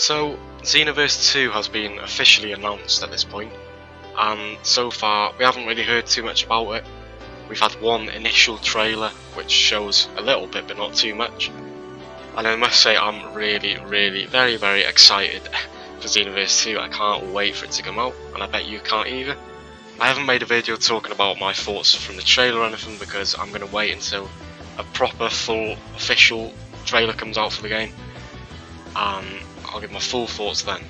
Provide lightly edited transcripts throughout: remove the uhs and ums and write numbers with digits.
So, Xenoverse 2 has been officially announced at this point, and so far we haven't really heard too much about it. We've had one initial trailer which shows a little bit but not too much, and I must say I'm really very excited for Xenoverse 2. I can't wait for it to come out, and I bet you can't either. I haven't made a video talking about my thoughts from the trailer or anything because I'm going to wait until a proper full official trailer comes out for the game, and I'll give my full thoughts then.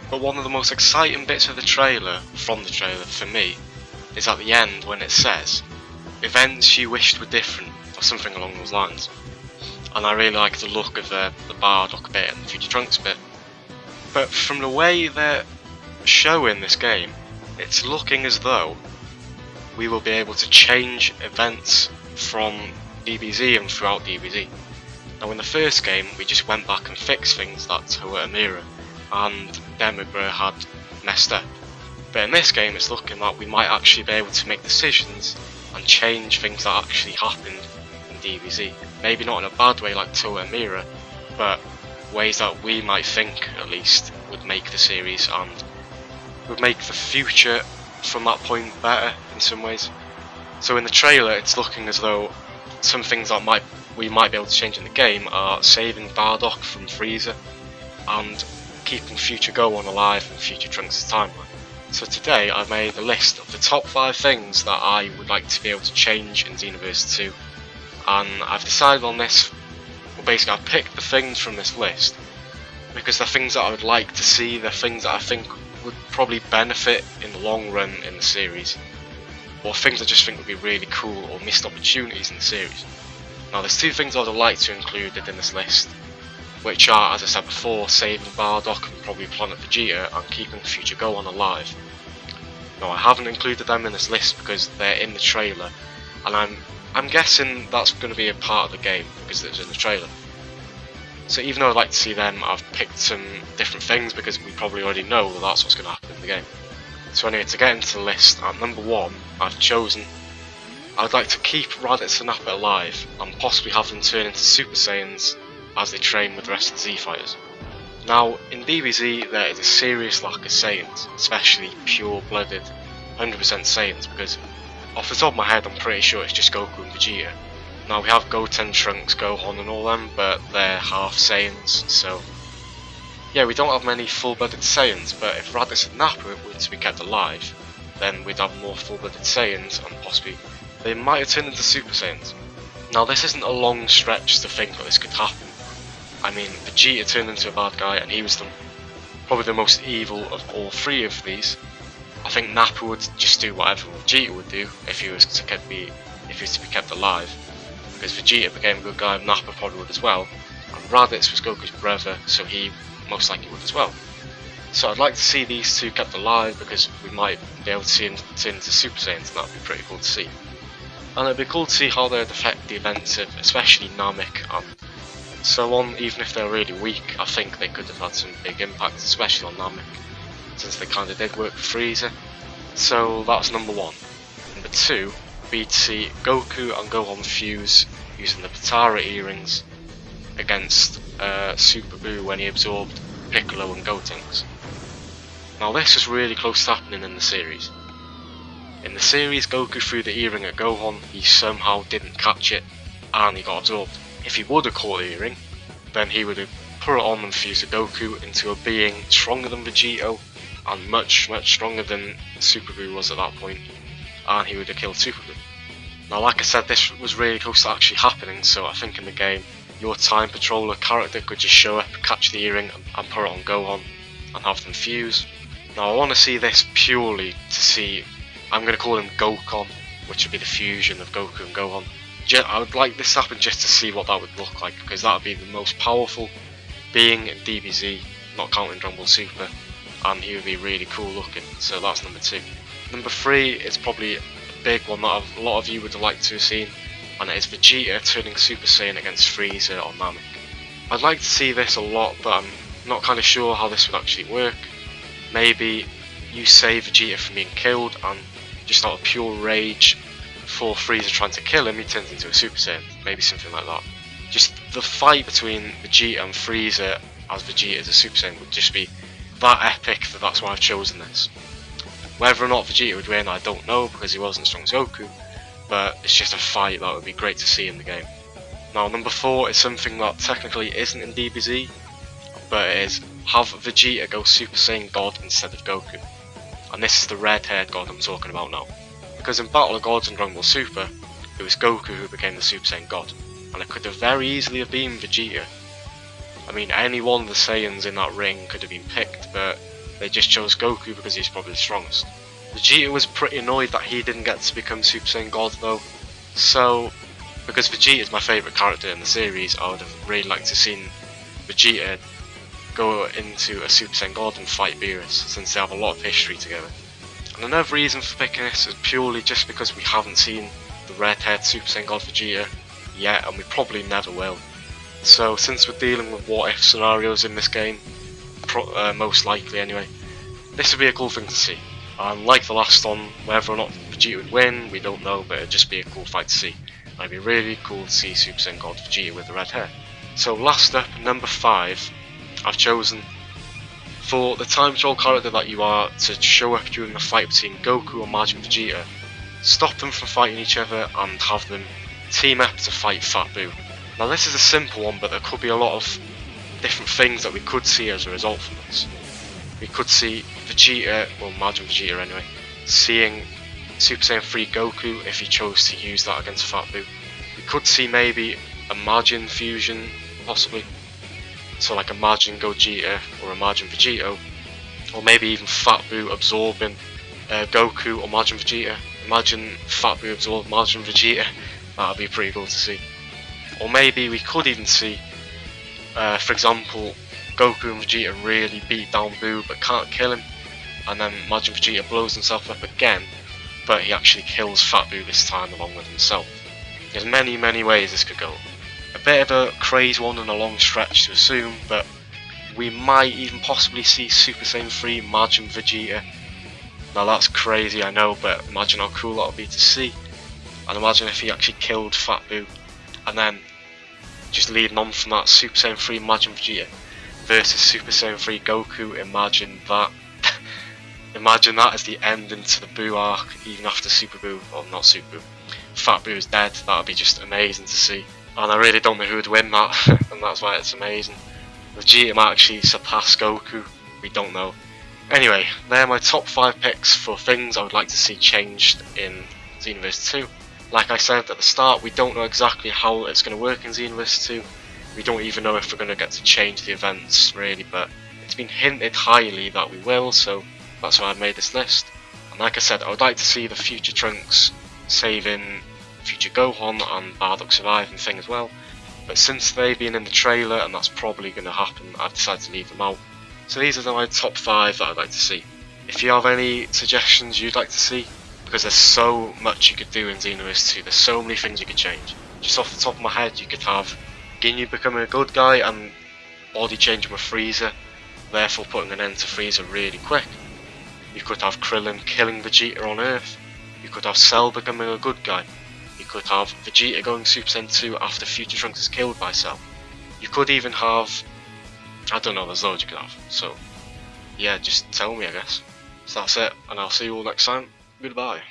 But one of the most exciting bits of the trailer, from the trailer for me, is at the end when it says, "Events you wished were different," or something along those lines. And I really like the look of the Bardock bit and the Future Trunks bit. But from the way they're showing this game, it's looking as though we will be able to change events from DBZ and throughout DBZ. Now in the first game we just went back and fixed things that Toa Amira and Demigura had messed up. But in this game it's looking like we might actually be able to make decisions and change things that actually happened in DBZ. Maybe not in a bad way like Toa Amira, but ways that we might think at least would make the series and would make the future from that point better in some ways. So in the trailer it's looking as though some things that we might be able to change in the game are saving Bardock from Frieza and keeping Future Gohan alive in Future Trunks' timeline. So today I made a list of the top 5 things that I would like to be able to change in Xenoverse 2, and I've decided on this. Well, basically I've picked the things from this list because they're things that I would like to see, they're things that I think would probably benefit in the long run in the series, or things I just think would be really cool or missed opportunities in the series. Now there's 2 things I would like to include in this list, which are, as I said before, saving Bardock and probably Planet Vegeta and keeping Future Gohan alive. Now I haven't included them in this list because they're in the trailer, and I'm guessing that's going to be a part of the game because it's in the trailer. So even though I'd like to see them, I've picked some different things because we probably already know that that's what's going to happen in the game. So anyway, to get into the list, at number 1, I've chosen I'd like to keep Raditz and Nappa alive and possibly have them turn into Super Saiyans as they train with the rest of the Z Fighters. Now, in DBZ there is a serious lack of Saiyans, especially pure-blooded 100% Saiyans, because off the top of my head I'm pretty sure it's just Goku and Vegeta. Now we have Goten, Trunks, Gohan and all them, but they're half Saiyans, so yeah, we don't have many full-blooded Saiyans, but if Raditz and Nappa were to be kept alive, then we'd have more full-blooded Saiyans and possibly they might have turned into Super Saiyans. Now this isn't a long stretch to think that this could happen. I mean, Vegeta turned into a bad guy and he was probably the most evil of all 3 of these. I think Nappa would just do whatever Vegeta would do if he was to be kept alive, because Vegeta became a good guy and Nappa probably would as well, and Raditz was Goku's brother, so he most likely would as well. So I'd like to see these 2 kept alive because we might be able to see them turn into Super Saiyans, and that would be pretty cool to see. And it'd be cool to see how they'd affect the events of especially Namek and so on. Even if they're really weak, I think they could have had some big impact, especially on Namek, since they kinda did work for Frieza. So that's number 1. Number 2, be to see Goku and Gohan fuse using the Potara earrings against Super Buu when he absorbed Piccolo and Gotenks. Now this is really close to happening in the series. In the series, Goku threw the earring at Gohan, he somehow didn't catch it, and he got absorbed. If he would have caught the earring, then he would have put it on and fused Goku into a being stronger than Vegito, and much stronger than Super Buu was at that point, and he would have killed Super Buu. Now like I said, this was really close to actually happening, so I think in the game, your Time Patroller character could just show up, catch the earring, and put it on Gohan, and have them fuse. Now I want to see this purely to see, I'm going to call him Gokon, which would be the fusion of Goku and Gohan. I would like this to happen just to see what that would look like, because that would be the most powerful being in DBZ, not counting Dragon Ball Super, and he would be really cool looking, so that's number 2. Number 3 is probably a big one that a lot of you would like to have seen, and it is Vegeta turning Super Saiyan against Frieza on Namek. I'd like to see this a lot, but I'm not kind of sure how this would actually work. Maybe you save Vegeta from being killed, and just out of pure rage for Frieza trying to kill him, he turns into a Super Saiyan. Maybe something like that. Just the fight between Vegeta and Frieza as Vegeta as a Super Saiyan would just be that epic that that's why I've chosen this. Whether or not Vegeta would win, I don't know, because he wasn't as strong as Goku, but it's just a fight that would be great to see in the game. Now, number 4 is something that technically isn't in DBZ, but it is have Vegeta go Super Saiyan God instead of Goku. And this is the red-haired God I'm talking about now. Because in Battle of Gods and Dragon Ball Super, it was Goku who became the Super Saiyan God, and it could have very easily have been Vegeta. I mean, any one of the Saiyans in that ring could have been picked, but they just chose Goku because he's probably the strongest. Vegeta was pretty annoyed that he didn't get to become Super Saiyan God though, so because Vegeta is my favourite character in the series, I would have really liked to see Vegeta go into a Super Saiyan God and fight Beerus, since they have a lot of history together. And another reason for picking this is purely just because we haven't seen the red-haired Super Saiyan God Vegeta yet, and we probably never will. So since we're dealing with what-if scenarios in this game, most likely anyway, this would be a cool thing to see. And like the last one, whether or not Vegeta would win, we don't know, but it'd just be a cool fight to see. And it'd be really cool to see Super Saiyan God Vegeta with the red hair. So last up, number 5, I've chosen for the time control character that you are to show up during the fight between Goku and Majin Vegeta, stop them from fighting each other and have them team up to fight Fat Buu. Now this is a simple one, but there could be a lot of different things that we could see as a result from this. We could see Vegeta, well Majin Vegeta anyway, seeing Super Saiyan 3 Goku if he chose to use that against Fat Buu. We could see maybe a Majin fusion, possibly. So like a Majin Gogeta or a Majin Vegeta, or maybe even Fat Buu absorbing Goku or Majin Vegeta. Imagine Fat Buu absorb Majin Vegeta, that would be pretty cool to see. Or maybe we could even see, for example, Goku and Vegeta really beat down Buu but can't kill him, and then Majin Vegeta blows himself up again, but he actually kills Fat Buu this time along with himself. There's many ways this could go. A bit of a crazy one and a long stretch to assume, but we might even possibly see Super Saiyan 3 Majin Vegeta. Now that's crazy, I know, but imagine how cool that would be to see. And imagine if he actually killed Fat Buu, and then just leading on from that, Super Saiyan 3 Majin Vegeta versus Super Saiyan 3 Goku. Imagine that. Imagine that as the ending to the Buu arc, even after Super Buu, or not Super Buu, Fat Buu is dead. That would be just amazing to see. And I really don't know who would win that, and that's why it's amazing. Vegeta might actually surpass Goku, we don't know. Anyway, they're my top 5 picks for things I would like to see changed in Xenoverse 2. Like I said at the start, we don't know exactly how it's going to work in Xenoverse 2. We don't even know if we're going to get to change the events, really, but it's been hinted highly that we will, so that's why I made this list. And like I said, I would like to see the future Trunks saving future Gohan and Bardock surviving thing as well, but since they've been in the trailer and that's probably going to happen, I've decided to leave them out. So these are my top 5 that I'd like to see. If you have any suggestions you'd like to see, because there's so much you could do in Xenoverse 2, there's so many things you could change. Just off the top of my head, you could have Ginyu becoming a good guy and body changing with Frieza, therefore putting an end to Frieza really quick. You could have Krillin killing Vegeta on Earth. You could have Cell becoming a good guy. You could have Vegeta going Super Saiyan 2 after Future Trunks is killed by Cell. You could even have, I don't know, there's loads you could have. So yeah, just tell me I guess. So that's it, and I'll see you all next time. Goodbye.